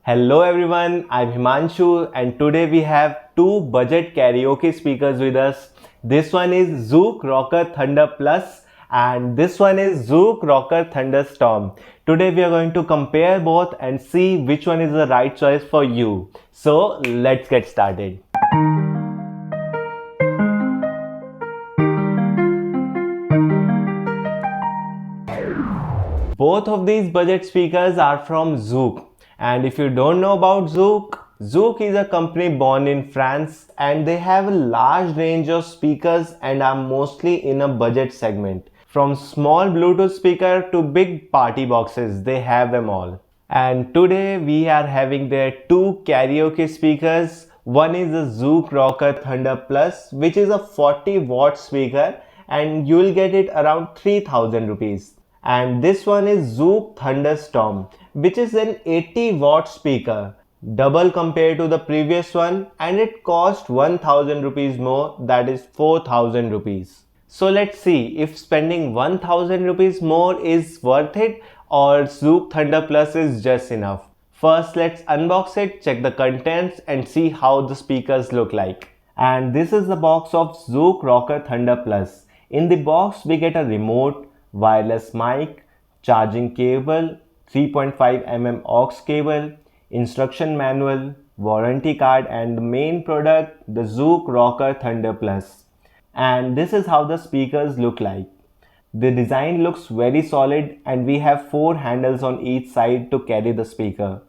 Hello everyone, I'm Himanshu and today we have two budget karaoke speakers with us. This one is Zouk Rocker Thunder Plus and this one is Zouk Rocker Thunderstorm. Today we are going to compare both and see which one is the right choice for you. So let's get started. Both of these budget speakers are from Zouk. And if you don't know about Zouk, Zouk is a company born in France and they have a large range of speakers and are mostly in a budget segment. From small Bluetooth speaker to big party boxes, they have them all. And today we are having their two karaoke speakers. One is the Zouk Rocker Thunder Plus, which is a 40-watt speaker and you will get it around 3000 rupees. And this one is Zouk Thunderstorm, which is an 80-watt speaker, double compared to the previous one, and it cost 1000 rupees more, that is 4000 rupees. So let's see if spending 1000 rupees more is worth it or Zouk Thunder Plus is just enough. First let's unbox it, check the contents and see how the speakers look like. And this is the box of Zouk Rocker Thunder Plus. In the box we get a remote, wireless mic, charging cable, 3.5 mm aux cable, instruction manual, warranty card and the main product, the Zouk Rocker Thunder Plus. And this is how the speakers look like. The design looks very solid and we have 4 handles on each side to carry the speaker.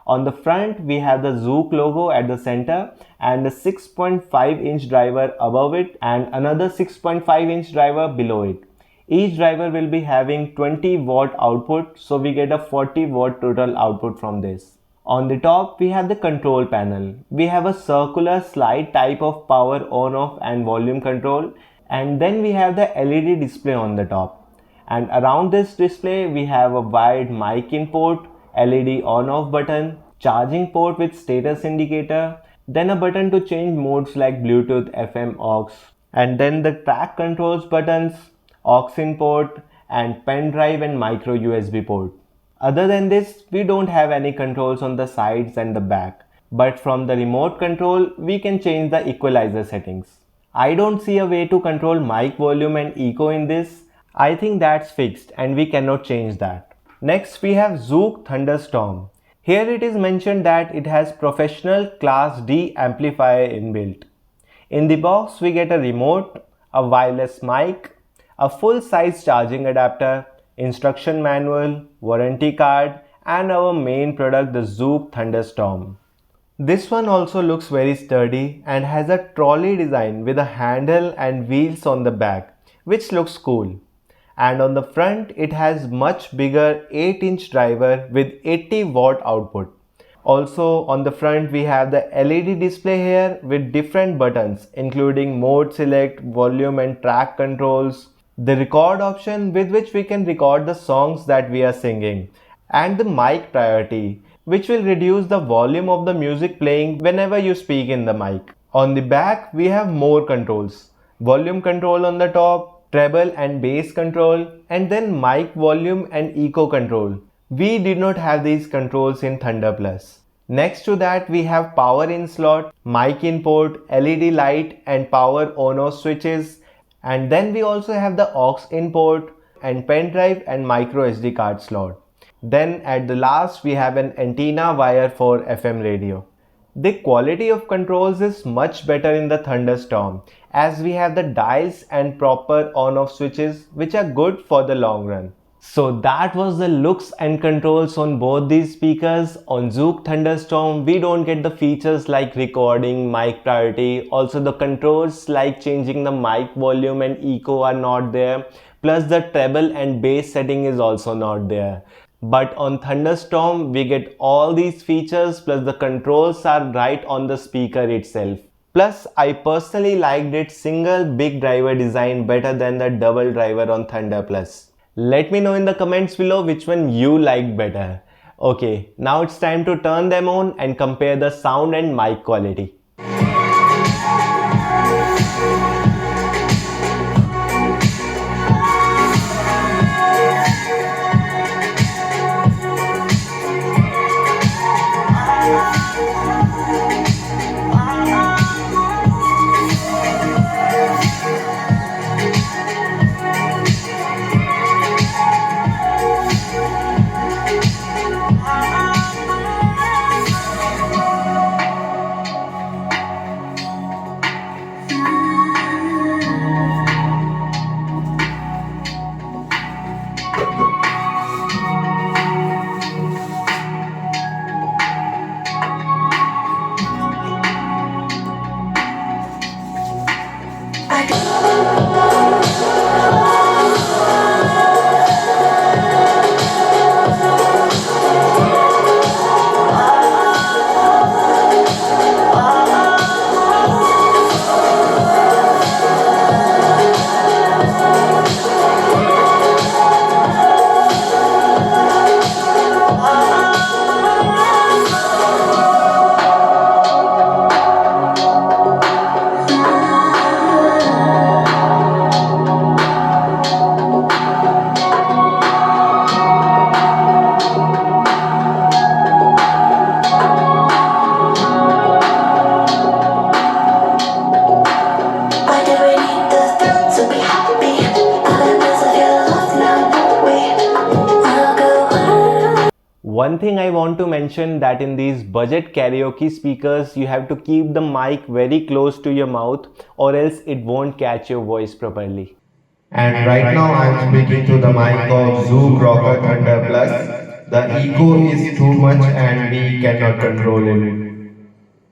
On the front we have the Zouk logo at the center and a 6.5-inch driver above it and another 6.5-inch driver below it. Each driver will be having 20-watt output, so we get a 40-watt total output from this. On the top we have the control panel. We have a circular slide type of power on off and volume control, and then we have the LED display on the top. And around this display we have a wide mic in port, LED on off button, charging port with status indicator, then a button to change modes like Bluetooth, FM, aux, and then the track controls buttons, aux in port and pen drive and micro USB port. Other than this, we don't have any controls on the sides and the back, but from the remote control we can change the equalizer settings. I don't see a way to control mic volume and echo in this. I think that's fixed and we cannot change that. Next we have Zouk Thunderstorm. Here it is mentioned that it has professional class D amplifier inbuilt. In the box we get a remote, a wireless mic, a full-size charging adapter, instruction manual, warranty card and our main product, the Zouk Thunderstorm. This one also looks very sturdy and has a trolley design with a handle and wheels on the back, which looks cool. And on the front it has much bigger 8-inch driver with 80-watt output. Also on the front we have the LED display here with different buttons including mode select, volume and track controls, the record option with which we can record the songs that we are singing, and the mic priority which will reduce the volume of the music playing whenever you speak in the mic. On the back we have more controls, volume control on the top, treble and bass control, and then mic volume and echo control. We did not have these controls in Thunder Plus. Next to that we have power in slot, mic in port, LED light and power on-off switches. And then we also have the aux in port and pen drive and micro SD card slot. Then at the last we have an antenna wire for FM radio. The quality of controls is much better in the Thunderstorm as we have the dials and proper on-off switches which are good for the long run. So that was the looks and controls on both these speakers. On Zouk Thunderstorm we don't get the features like recording, mic priority, also the controls like changing the mic volume and echo are not there, plus the treble and bass setting is also not there. But on Thunderstorm we get all these features plus the controls are right on the speaker itself. Plus I personally liked its single big driver design better than the double driver on Thunder Plus. Let me know in the comments below which one you liked better. Okay, now it's time to turn them on and compare the sound and mic quality. Why do we need the thrill to be happy? Elements of your love now, don't we? I'll go high. One thing I want to mention that in these budget karaoke speakers, you have to keep the mic very close to your mouth or else it won't catch your voice properly. And right now I'm speaking through the mic of Zook Rocker Thunder Plus. The echo is too much and we cannot control it.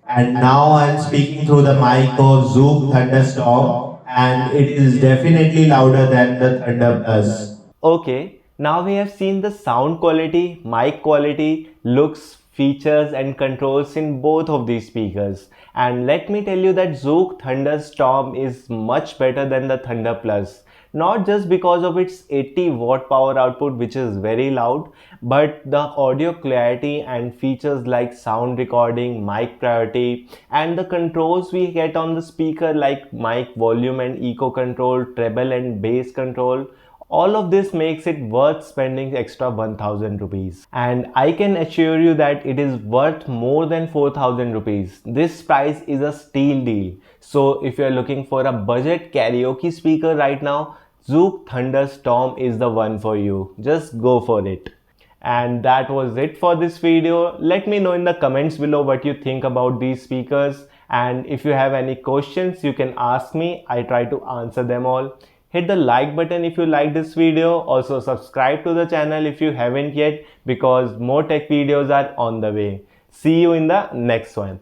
And now I'm speaking through the mic of Zoom Thunderstorm, and it is definitely louder than the Thunder Plus. Okay, now we have seen the sound quality, mic quality, looks, features and controls in both of these speakers. And let me tell you that Zook Thunderstorm is much better than the Thunder Plus. Not just because of its 80-watt power output, which is very loud, but the audio clarity and features like sound recording, mic priority, and the controls we get on the speaker like mic volume and echo control, treble and bass control. All of this makes it worth spending extra 1000 rupees. And I can assure you that it is worth more than 4000 rupees. This price is a steal deal. So if you are looking for a budget karaoke speaker right now, Zook Thunderstorm is the one for you. Just go for it. And that was it for this video. Let me know in the comments below what you think about these speakers. And if you have any questions, you can ask me. I try to answer them all. Hit the like button if you like this video. Also subscribe to the channel if you haven't yet because more tech videos are on the way. See you in the next one.